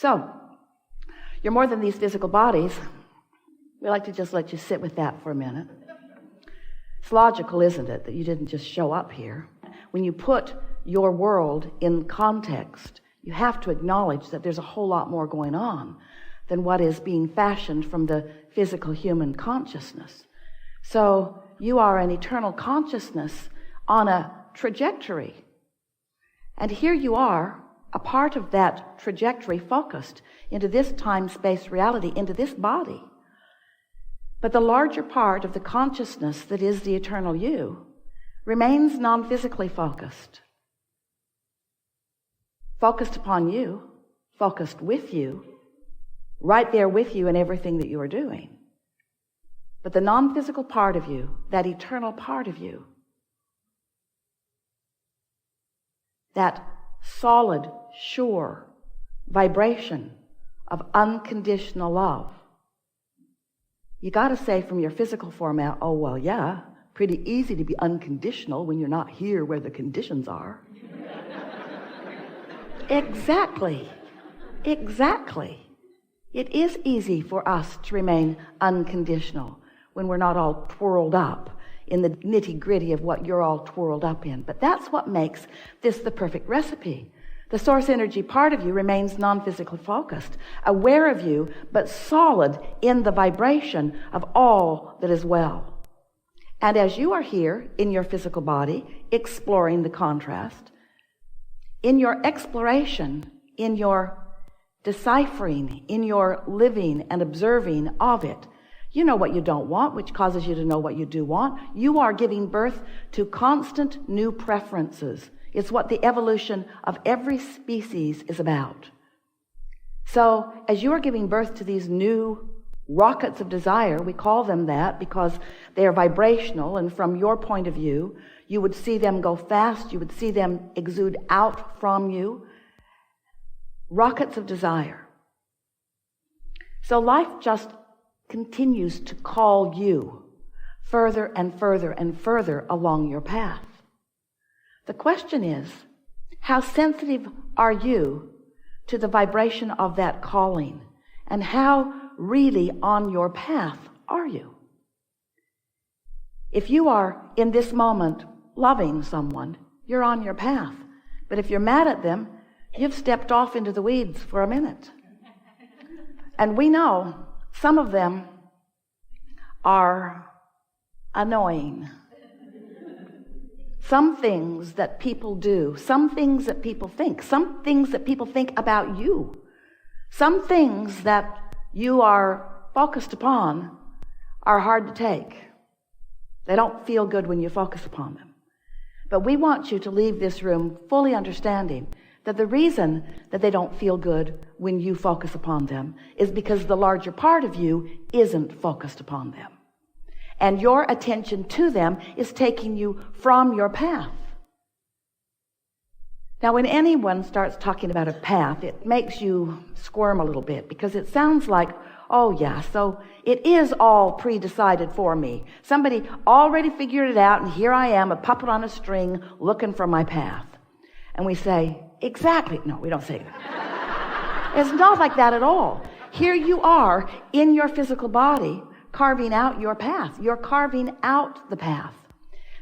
So, you're more than these physical bodies. We like to just let you sit with that for a minute. It's logical, isn't it, that you didn't just show up here? When you put your world in context, you have to acknowledge that there's a whole lot more going on than what is being fashioned from the physical human consciousness. So you are an eternal consciousness on a trajectory. And here you are, a part of that trajectory focused into this time-space reality, into this body. But the larger part of the consciousness that is the eternal you remains non-physically focused. Focused upon you, focused with you, right there with you in everything that you are doing. But the non-physical part of you, that eternal part of you, that solid, sure vibration of unconditional love, you got to say from your physical format, oh, well, yeah, pretty easy to be unconditional when you're not here where the conditions are. Exactly. It is easy for us to remain unconditional when we're not all twirled up in the nitty-gritty of what you're all twirled up in. But that's what makes this the perfect recipe. The source energy part of you remains non-physically focused, aware of you, but solid in the vibration of all that is well. And as you are here in your physical body, exploring the contrast, in your exploration, in your deciphering, in your living and observing of it, you know what you don't want, which causes you to know what you do want. You are giving birth to constant new preferences. It's what the evolution of every species is about. So as you are giving birth to these new rockets of desire, we call them that because they are vibrational, and from your point of view, you would see them go fast, you would see them exude out from you. Rockets of desire. So life just continues to call you further and further and further along your path. The question is, how sensitive are you to the vibration of that calling? And how really on your path are you? If you are in this moment loving someone, you're on your path. But if you're mad at them, you've stepped off into the weeds for a minute. And we know some of them are annoying. Some things that people do, some things that people think, some things that people think about you, some things that you are focused upon are hard to take. They don't feel good when you focus upon them. But we want you to leave this room fully understanding that the reason that they don't feel good when you focus upon them is because the larger part of you isn't focused upon them. And your attention to them is taking you from your path. Now, when anyone starts talking about a path, it makes you squirm a little bit because it sounds like, oh yeah, so it is all pre-decided for me. Somebody already figured it out, and here I am, a puppet on a string, looking for my path. And we say, exactly. No, we don't say that. It's not like that at all. Here you are in your physical body, carving out your path. You're carving out the path.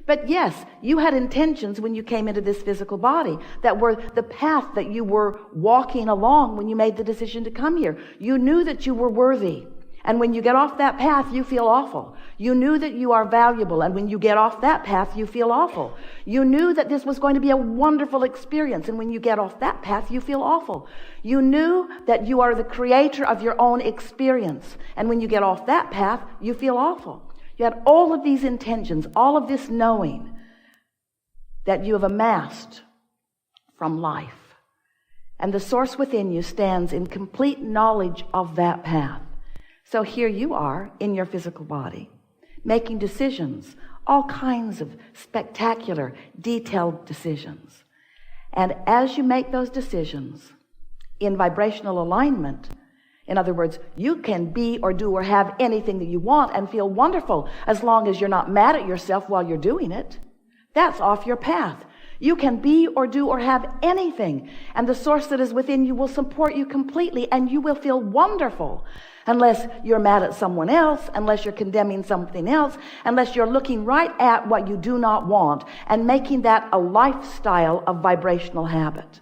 But yes, you had intentions when you came into this physical body that were the path that you were walking along when you made the decision to come here. You knew that you were worthy. And when you get off that path, you feel awful. You knew that you are valuable. And when you get off that path, you feel awful. You knew that this was going to be a wonderful experience. And when you get off that path, you feel awful. You knew that you are the creator of your own experience. And when you get off that path, you feel awful. You had all of these intentions, all of this knowing that you have amassed from life. And the source within you stands in complete knowledge of that path. So here you are in your physical body, making decisions, all kinds of spectacular, detailed decisions. And as you make those decisions in vibrational alignment, in other words, you can be or do or have anything that you want and feel wonderful as long as you're not mad at yourself while you're doing it. That's off your path. You can be or do or have anything, and the source that is within you will support you completely, and you will feel wonderful. Unless you're mad at someone else, unless you're condemning something else, unless you're looking right at what you do not want and making that a lifestyle of vibrational habit.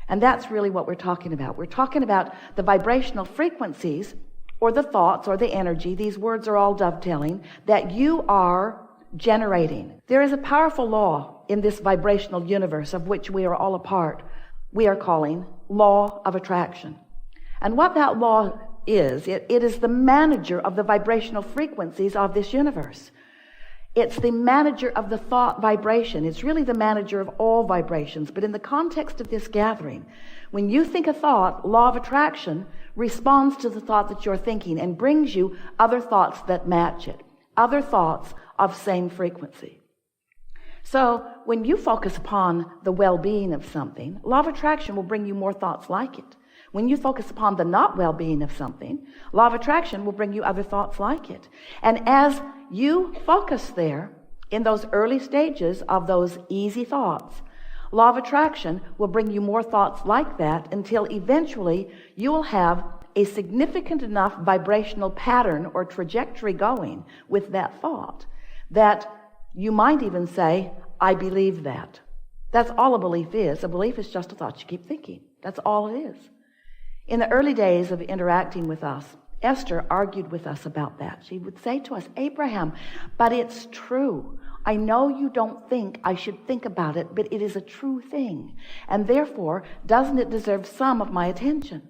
And that's really what we're talking about. We're talking about the vibrational frequencies or the thoughts or the energy. These words are all dovetailing that you are generating. There is a powerful law in this vibrational universe of which we are all a part. We are calling law of attraction. And what that law is, it is the manager of the vibrational frequencies of this universe. It's the manager of the thought vibration. It's really the manager of all vibrations. But in the context of this gathering, when you think a thought, law of attraction responds to the thought that you're thinking and brings you other thoughts that match it, other thoughts of same frequency. So when you focus upon the well-being of something, law of attraction will bring you more thoughts like it. When you focus upon the not well-being of something, law of attraction will bring you other thoughts like it. And as you focus there in those early stages of those easy thoughts, law of attraction will bring you more thoughts like that until eventually you will have a significant enough vibrational pattern or trajectory going with that thought that you might even say, I believe that. That's all a belief is. A belief is just a thought you keep thinking. That's all it is. In the early days of interacting with us, Esther argued with us about that. She would say to us, Abraham, but it's true. I know you don't think I should think about it, but it is a true thing. And therefore, doesn't it deserve some of my attention?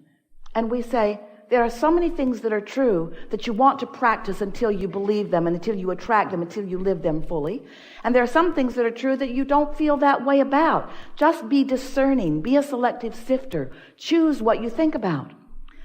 And we say, there are so many things that are true that you want to practice until you believe them and until you attract them, until you live them fully. And there are some things that are true that you don't feel that way about. Just be discerning. Be a selective sifter. Choose what you think about.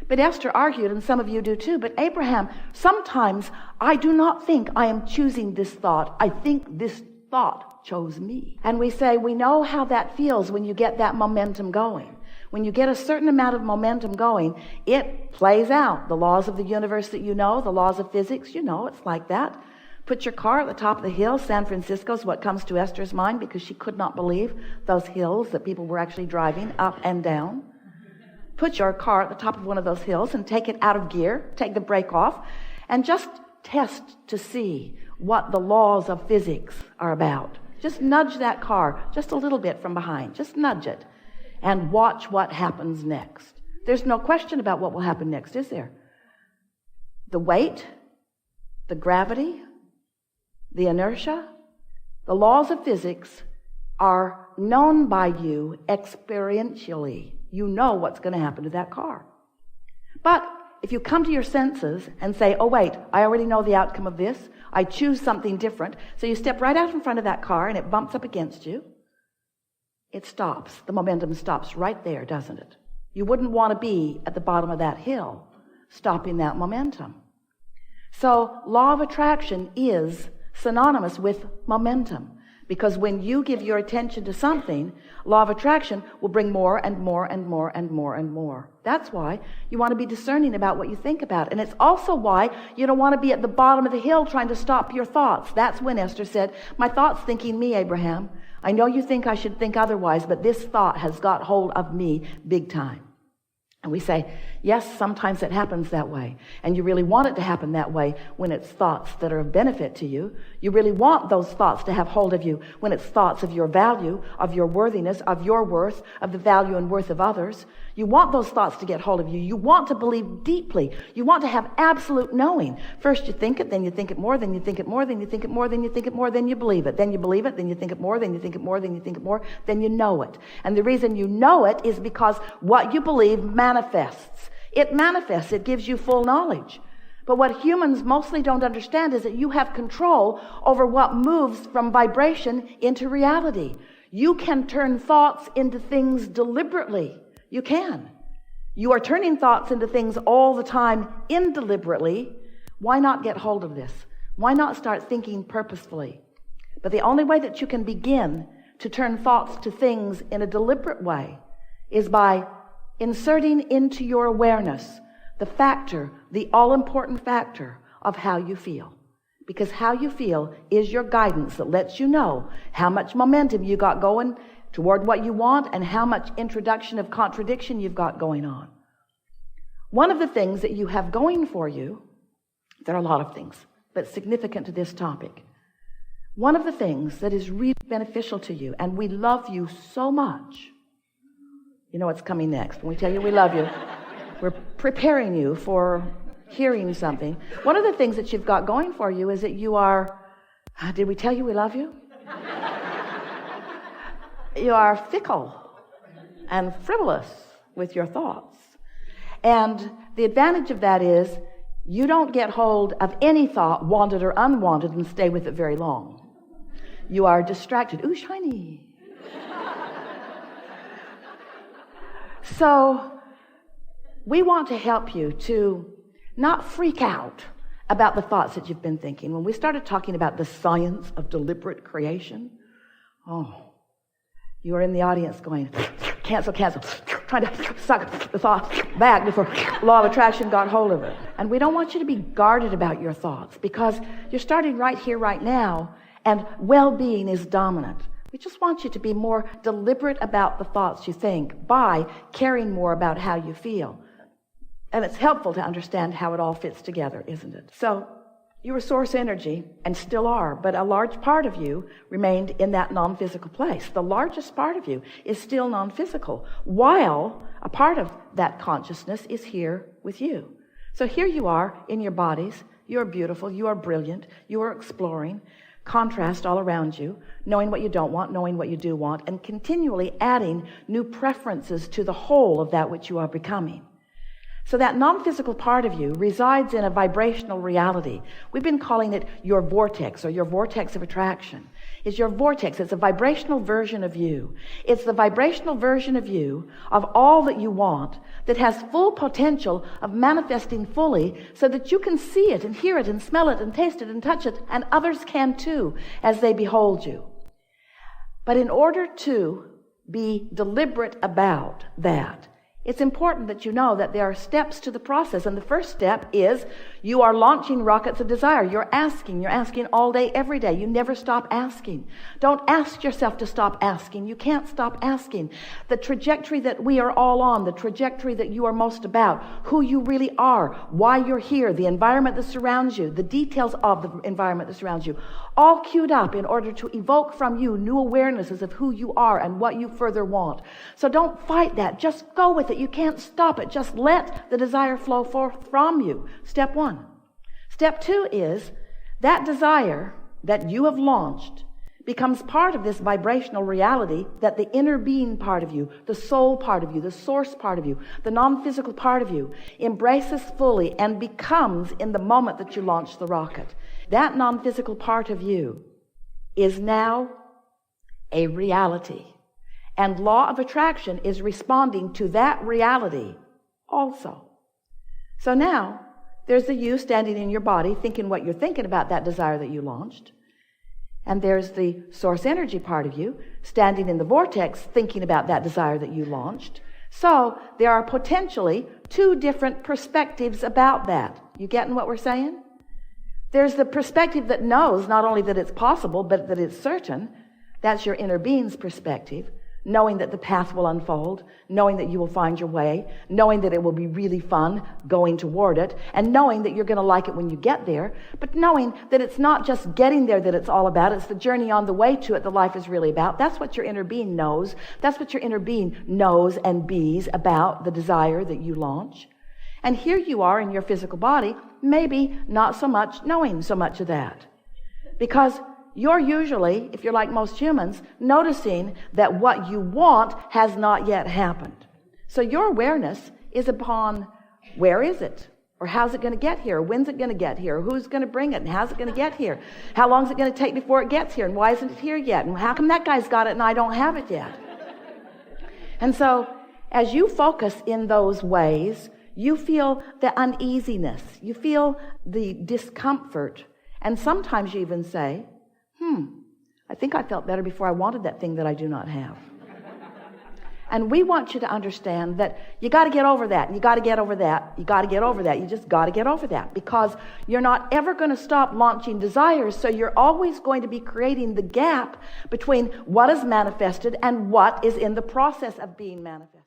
But Esther argued, and some of you do too, but Abraham, sometimes I do not think I am choosing this thought. I think this thought chose me. And we say, we know how that feels when you get that momentum going. When you get a certain amount of momentum going, it plays out. The laws of the universe that you know, the laws of physics, you know, it's like that. Put your car at the top of the hill. San Francisco is what comes to Esther's mind because she could not believe those hills that people were actually driving up and down. Put your car at the top of one of those hills and take it out of gear, take the brake off, and just test to see what the laws of physics are about. Just nudge that car just a little bit from behind. Just nudge it. And watch what happens next. There's no question about what will happen next, is there? The weight, the gravity, the inertia, the laws of physics are known by you experientially. You know what's going to happen to that car. But if you come to your senses and say, oh wait, I already know the outcome of this, I choose something different, so you step right out in front of that car and it bumps up against you, it stops. The momentum stops right there, doesn't it? You wouldn't want to be at the bottom of that hill, stopping that momentum. So law of attraction is synonymous with momentum, because when you give your attention to something, law of attraction will bring more and more and more and more and more. That's why you want to be discerning about what you think about. And it's also why you don't want to be at the bottom of the hill trying to stop your thoughts. That's when Esther said, my thought's thinking me, Abraham. I know you think I should think otherwise, but this thought has got hold of me big time. And we say, yes, sometimes it happens that way. And you really want it to happen that way when it's thoughts that are of benefit to you. You really want those thoughts to have hold of you when it's thoughts of your value, of your worthiness, of your worth, of the value and worth of others. You want those thoughts to get hold of you. You want to believe deeply. You want to have absolute knowing. First you think it, then you think it more, then you think it more, then you think it more, then you think it more, then you believe it. Then you believe it, then you think it more, then you think it more, then you think it more, then you know it. And the reason you know it is because what you believe manifests. It manifests. It gives you full knowledge. But what humans mostly don't understand is that you have control over what moves from vibration into reality. You can turn thoughts into things deliberately. You can. You are turning thoughts into things all the time indeliberately. Why not get hold of this? Why not start thinking purposefully? But the only way that you can begin to turn thoughts to things in a deliberate way is by inserting into your awareness the factor, the all-important factor of how you feel. Because how you feel is your guidance that lets you know how much momentum you got going toward what you want and how much introduction of contradiction you've got going on. One of the things that you have going for you, there are a lot of things, but significant to this topic. One of the things that is really beneficial to you, and we love you so much. You know what's coming next. When we tell you we love you, we're preparing you for hearing something. One of the things that you've got going for you is that you are, did we tell you we love you? You are fickle and frivolous with your thoughts. And the advantage of that is you don't get hold of any thought, wanted or unwanted, and stay with it very long. You are distracted. Ooh, shiny. So we want to help you to not freak out about the thoughts that you've been thinking. When we started talking about the science of deliberate creation, you are in the audience going, cancel, trying to suck the thoughts back before law of attraction got hold of it. And we don't want you to be guarded about your thoughts because you're starting right here, right now, and well-being is dominant. We just want you to be more deliberate about the thoughts you think by caring more about how you feel. And it's helpful to understand how it all fits together, isn't it? So you were source energy and still are, but a large part of you remained in that non-physical place. The largest part of you is still non-physical, while a part of that consciousness is here with you. So here you are in your bodies. You are beautiful. You are brilliant. You are exploring. Contrast all around you, knowing what you don't want, knowing what you do want, and continually adding new preferences to the whole of that which you are becoming. So that non-physical part of you resides in a vibrational reality. We've been calling it your vortex or your vortex of attraction. It's your vortex. It's a vibrational version of you. It's the vibrational version of you of all that you want that has full potential of manifesting fully so that you can see it and hear it and smell it and taste it and touch it, and others can too as they behold you. But in order to be deliberate about that, it's important that you know that there are steps to the process. And the first step is you are launching rockets of desire. You're asking all day, every day. You never stop asking. Don't ask yourself to stop asking. You can't stop asking. The trajectory that we are all on, the trajectory that you are most about, who you really are, why you're here, the environment that surrounds you, the details of the environment that surrounds you, all queued up in order to evoke from you new awarenesses of who you are and what you further want. So don't fight that. Just go with it. You can't stop it. Just let the desire flow forth from you. Step one. Step two is that desire that you have launched becomes part of this vibrational reality that the inner being part of you, the soul part of you, the source part of you, the non-physical part of you embraces fully and becomes in the moment that you launch the rocket. That non-physical part of you is now a reality. And law of attraction is responding to that reality also. So now, there's the you standing in your body thinking what you're thinking about that desire that you launched. And there's the source energy part of you standing in the vortex thinking about that desire that you launched. So there are potentially two different perspectives about that. You getting what we're saying? There's the perspective that knows not only that it's possible, but that it's certain. That's your inner being's perspective. Knowing that the path will unfold, knowing that you will find your way, knowing that it will be really fun going toward it, and knowing that you're going to like it when you get there, but knowing that it's not just getting there that it's all about, it's the journey on the way to it that life is really about. That's what your inner being knows. That's what your inner being knows and bees about the desire that you launch. And here you are in your physical body, maybe not so much knowing so much of that. Because you're usually, if you're like most humans, noticing that what you want has not yet happened. So your awareness is upon where is it? Or how's it going to get here? Or when's it going to get here? Or who's going to bring it? And how's it going to get here? How long is it going to take before it gets here? And why isn't it here yet? And how come that guy's got it and I don't have it yet? And so as you focus in those ways, you feel the uneasiness. You feel the discomfort. And sometimes you even say, I think I felt better before I wanted that thing that I do not have. And we want you to understand that you got to get over that. You got to get over that. You got to get over that. You just got to get over that, because you're not ever going to stop launching desires. So you're always going to be creating the gap between what is manifested and what is in the process of being manifested.